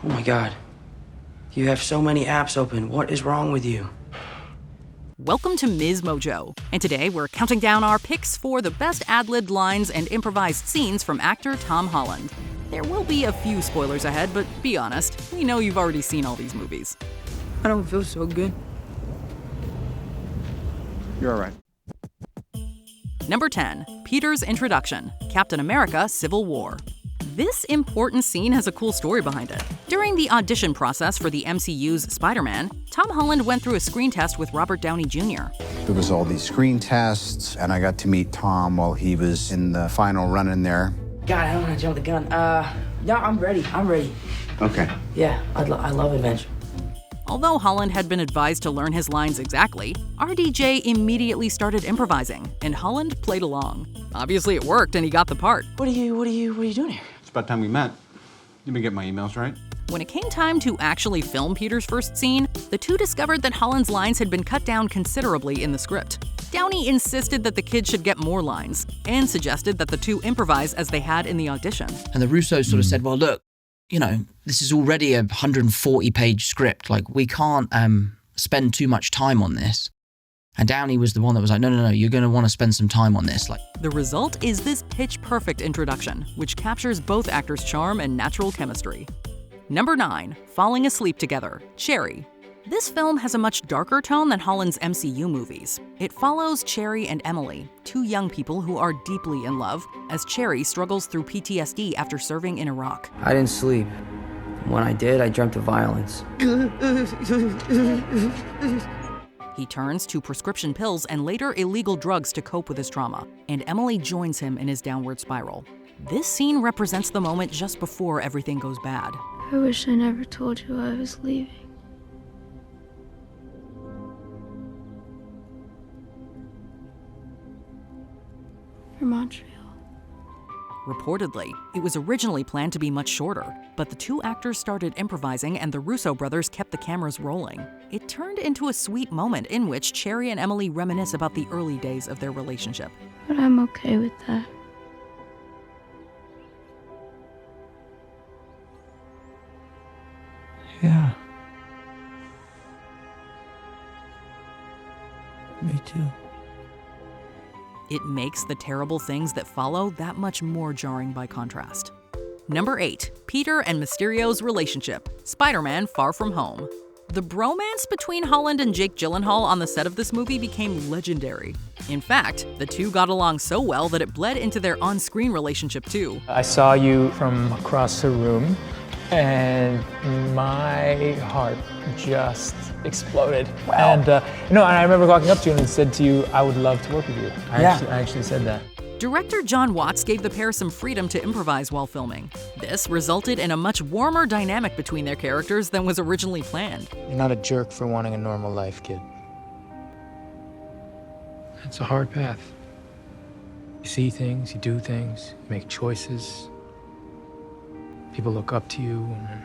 Oh my God. You have so many apps open. What is wrong with you? Welcome to MsMojo, and today we're counting down our picks for the best ad-libbed lines and improvised scenes from actor Tom Holland. There will be a few spoilers ahead, but be honest, we know you've already seen all these movies. I don't feel so good. You're all right. Number 10, Peter's introduction, Captain America: Civil War. This important scene has a cool story behind it. During the audition process for the MCU's Spider-Man, Tom Holland went through a screen test with Robert Downey Jr. There was all these screen tests, and I got to meet Tom while he was in the final run in there. God, I don't want to jump the gun. No, I'm ready. Okay. Yeah, I love adventure. Although Holland had been advised to learn his lines exactly, RDJ immediately started improvising, and Holland played along. Obviously it worked and he got the part. What are you doing here? It's about time we met. You've been getting my emails, right? When it came time to actually film Peter's first scene, the two discovered that Holland's lines had been cut down considerably in the script. Downey insisted that the kid should get more lines, and suggested that the two improvise as they had in the audition. And the Russos sort of said, well, look, you know, this is already a 140-page script. Like, we can't spend too much time on this. And Downey was the one that was like, no, you're going to want to spend some time on this. The result is this pitch-perfect introduction, which captures both actors' charm and natural chemistry. Number 9, Falling Asleep Together, Cherry. This film has a much darker tone than Holland's MCU movies. It follows Cherry and Emily, two young people who are deeply in love, as Cherry struggles through PTSD after serving in Iraq. I didn't sleep. When I did, I dreamt of violence. He turns to prescription pills and later illegal drugs to cope with his trauma, and Emily joins him in his downward spiral. This scene represents the moment just before everything goes bad. I wish I never told you I was leaving. For Montreal. Reportedly, it was originally planned to be much shorter, but the two actors started improvising and the Russo brothers kept the cameras rolling. It turned into a sweet moment in which Cherry and Emily reminisce about the early days of their relationship. But I'm okay with that. Yeah. Me too. It makes the terrible things that follow that much more jarring by contrast. Number 8, Peter and Mysterio's relationship, Spider-Man: Far From Home. The bromance between Holland and Jake Gyllenhaal on the set of this movie became legendary. In fact, the two got along so well that it bled into their on-screen relationship too. I saw you from across the room, and my heart just exploded. Wow. And and I remember walking up to you and said to you, I would love to work with you. I actually said that. Director John Watts gave the pair some freedom to improvise while filming. This resulted in a much warmer dynamic between their characters than was originally planned. You're not a jerk for wanting a normal life, kid. It's a hard path. You see things, you do things, you make choices. People look up to you, and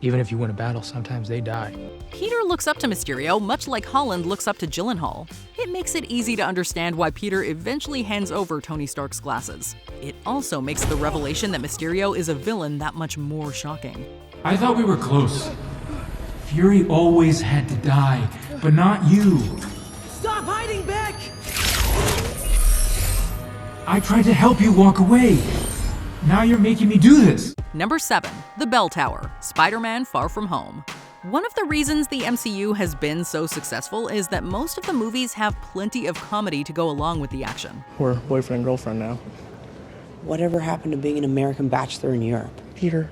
even if you win a battle, sometimes they die. Peter looks up to Mysterio much like Holland looks up to Gyllenhaal. It makes it easy to understand why Peter eventually hands over Tony Stark's glasses. It also makes the revelation that Mysterio is a villain that much more shocking. I thought we were close. Fury always had to die, but not you. Stop hiding back! I tried to help you walk away. Now you're making me do this. Number 7, The Bell Tower, Spider-Man: Far From Home. One of the reasons the MCU has been so successful is that most of the movies have plenty of comedy to go along with the action. We're boyfriend and girlfriend now. Whatever happened to being an American bachelor in Europe? Peter,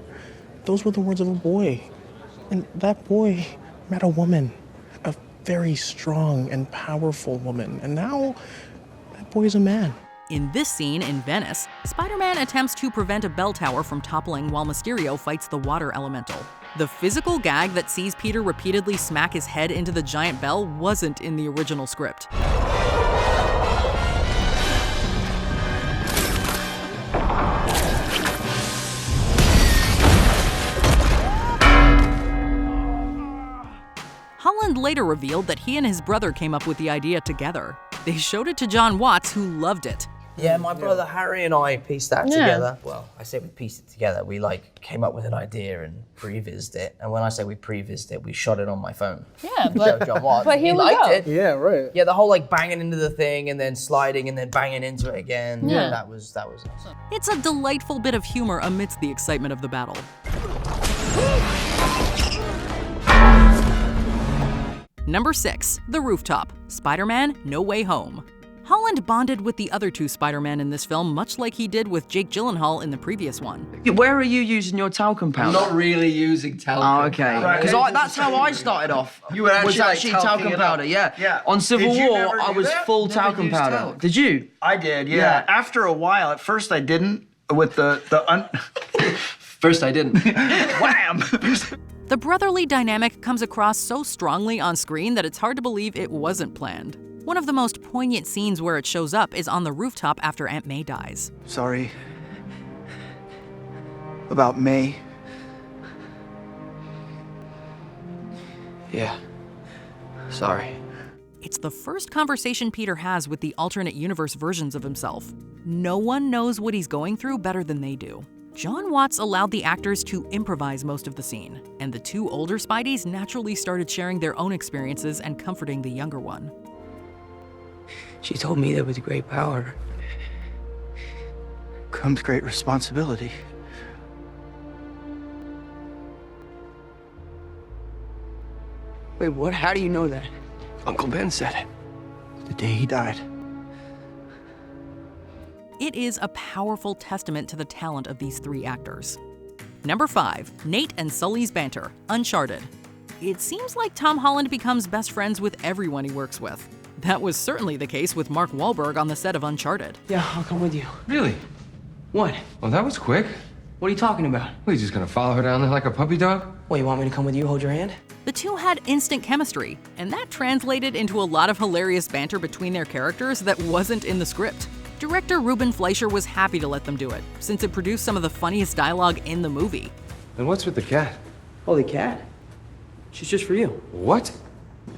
those were the words of a boy. And that boy met a woman, a very strong and powerful woman. And now that boy is a man. In this scene in Venice, Spider-Man attempts to prevent a bell tower from toppling while Mysterio fights the water elemental. The physical gag that sees Peter repeatedly smack his head into the giant bell wasn't in the original script. Holland later revealed that he and his brother came up with the idea together. They showed it to John Watts, who loved it. Yeah, my brother Harry and I pieced that together. Well, I say we pieced it together. We like came up with an idea and pre-vised it. And when I say we pre-vised it, we shot it on my phone. Yeah, but, John Watts. but here he we liked go. it. Yeah, right. Yeah, the whole like banging into the thing and then sliding and then banging into it again. Yeah. That was awesome. It's a delightful bit of humor amidst the excitement of the battle. Number 6, The Rooftop, Spider-Man No Way Home. Holland bonded with the other two Spider-Man in this film much like he did with Jake Gyllenhaal in the previous one. Where are you using your talcum powder? I'm not really using talcum. Oh, okay. Because that's how I started off. You were actually, talcum talking powder, yeah. Yeah. On Civil Did you War, never I do was that? full Never talcum used powder. talc. Did you? I did, yeah. Yeah. After a while, at first I didn't with First I didn't. Wham! The brotherly dynamic comes across so strongly on screen that it's hard to believe it wasn't planned. One of the most poignant scenes where it shows up is on the rooftop after Aunt May dies. Sorry. About May. Yeah. Sorry. It's the first conversation Peter has with the alternate universe versions of himself. No one knows what he's going through better than they do. John Watts allowed the actors to improvise most of the scene, and the two older Spideys naturally started sharing their own experiences and comforting the younger one. She told me that with great power Comes great responsibility. Wait, what? How do you know that? Uncle Ben said it. The day he died. It is a powerful testament to the talent of these three actors. Number 5, Nate and Sully's banter, Uncharted. It seems like Tom Holland becomes best friends with everyone he works with. That was certainly the case with Mark Wahlberg on the set of Uncharted. Yeah, I'll come with you. Really? What? Well, that was quick. What are you talking about? What, you just gonna follow her down there like a puppy dog? What, you want me to come with you, hold your hand? The two had instant chemistry, and that translated into a lot of hilarious banter between their characters that wasn't in the script. Director Ruben Fleischer was happy to let them do it, since it produced some of the funniest dialogue in the movie. And what's with the cat? Holy cat. She's just for you. What?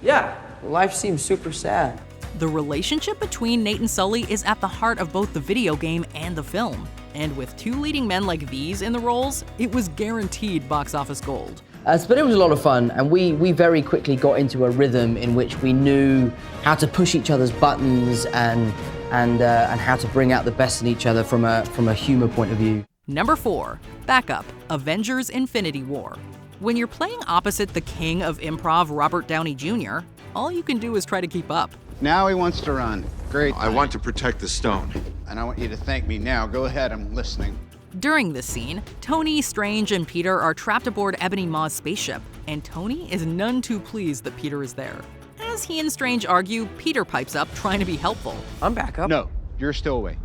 Yeah, life seems super sad. The relationship between Nate and Sully is at the heart of both the video game and the film. And with two leading men like these in the roles, it was guaranteed box office gold. But it was a lot of fun, and we very quickly got into a rhythm in which we knew how to push each other's buttons and how to bring out the best in each other from a humor point of view. Number 4, Backup, Avengers Infinity War. When you're playing opposite the king of improv, Robert Downey Jr., all you can do is try to keep up. Now he wants to run. Great. I want to protect the stone. And I want you to thank me now. Go ahead, I'm listening. During this scene, Tony, Strange, and Peter are trapped aboard Ebony Maw's spaceship, and Tony is none too pleased that Peter is there. As he and Strange argue, Peter pipes up, trying to be helpful. I'm back up. No, you're still away.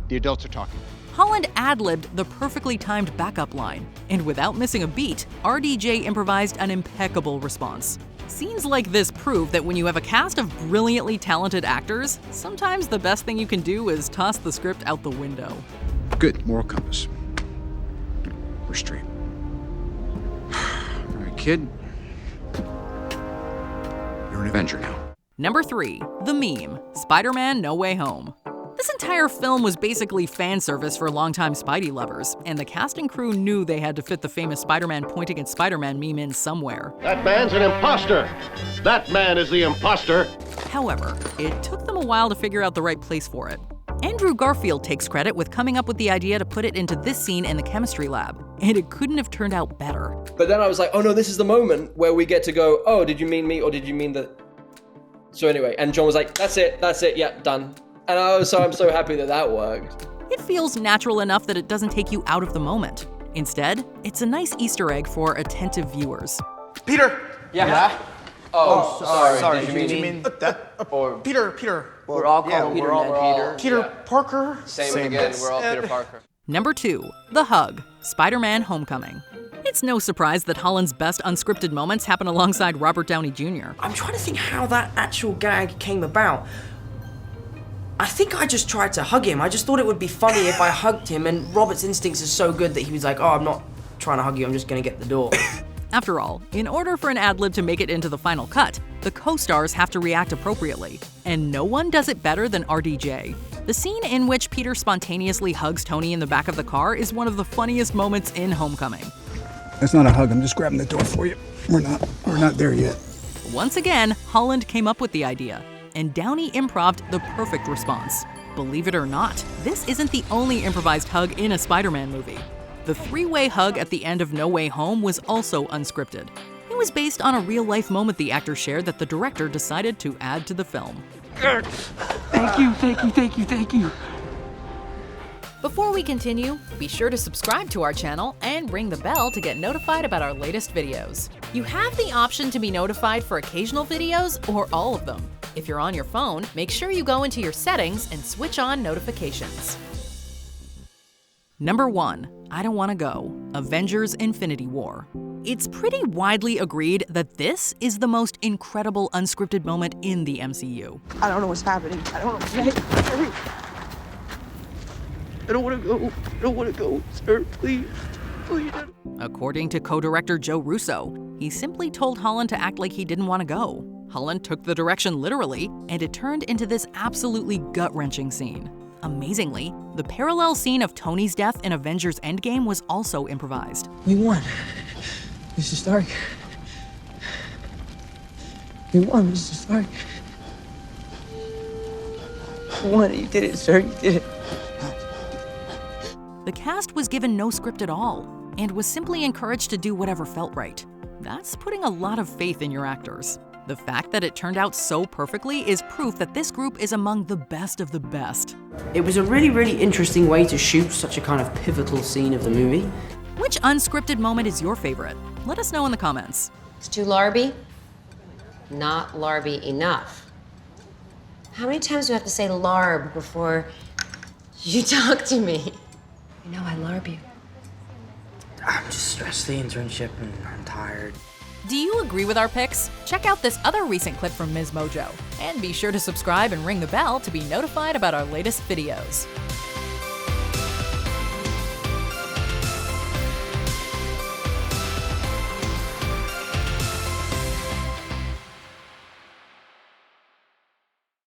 The adults are talking. Holland ad-libbed the perfectly timed backup line, and without missing a beat, RDJ improvised an impeccable response. Scenes like this prove that when you have a cast of brilliantly talented actors, sometimes the best thing you can do is toss the script out the window. Good, moral compass. We're straight. All right, kid. You're an Avenger now. Number 3, The Meme, Spider-Man No Way Home. This entire film was basically fan service for longtime Spidey lovers, and the cast and crew knew they had to fit the famous Spider-Man pointing at Spider-Man meme in somewhere. That man's an imposter! That man is the imposter! However, it took them a while to figure out the right place for it. Andrew Garfield takes credit with coming up with the idea to put it into this scene in the chemistry lab, and it couldn't have turned out better. But then I was like, oh no, this is the moment where we get to go, oh, did you mean me or did you mean the... So anyway, and John was like, that's it, yeah, done. And I'm so happy that worked. It feels natural enough that it doesn't take you out of the moment. Instead, it's a nice Easter egg for attentive viewers. Peter! Yeah? Oh, sorry. Did you mean that? Or Peter. We're all called Peter, man. Peter Parker. Same again, we're all Peter Parker. Number 2, The Hug, Spider-Man Homecoming. It's no surprise that Holland's best unscripted moments happen alongside Robert Downey Jr. I'm trying to think how that actual gag came about. I think I just tried to hug him. I just thought it would be funny if I hugged him, and Robert's instincts are so good that he was like, oh, I'm not trying to hug you, I'm just gonna get the door. After all, in order for an ad-lib to make it into the final cut, the co-stars have to react appropriately, and no one does it better than RDJ. The scene in which Peter spontaneously hugs Tony in the back of the car is one of the funniest moments in Homecoming. That's not a hug, I'm just grabbing the door for you. We're not there yet. Once again, Holland came up with the idea, and Downey improv'd the perfect response. Believe it or not, this isn't the only improvised hug in a Spider-Man movie. The three-way hug at the end of No Way Home was also unscripted. It was based on a real-life moment the actor shared that the director decided to add to the film. Thank you, thank you, thank you, thank you. Before we continue, be sure to subscribe to our channel and ring the bell to get notified about our latest videos. You have the option to be notified for occasional videos or all of them. If you're on your phone, make sure you go into your settings and switch on notifications. Number 1. I Don't Want to Go. Avengers: Infinity War. It's pretty widely agreed that this is the most incredible unscripted moment in the MCU. I don't know what's happening. I don't know. I don't want to go. I don't want to go, sir. Please. Please. According to co-director Joe Russo, he simply told Holland to act like he didn't want to go. Holland took the direction literally, and it turned into this absolutely gut-wrenching scene. Amazingly, the parallel scene of Tony's death in Avengers Endgame was also improvised. We won. Mr. Stark. We won, Mr. Stark. You won. You did it, sir. You did it. The cast was given no script at all, and was simply encouraged to do whatever felt right. That's putting a lot of faith in your actors. The fact that it turned out so perfectly is proof that this group is among the best of the best. It was a really, really interesting way to shoot such a kind of pivotal scene of the movie. Which unscripted moment is your favorite? Let us know in the comments. It's too larby? Not larby enough. How many times do I have to say larb before you talk to me? You know I larb you. I'm just stressed the internship and I'm tired. Do you agree with our picks? Check out this other recent clip from MsMojo. And be sure to subscribe and ring the bell to be notified about our latest videos.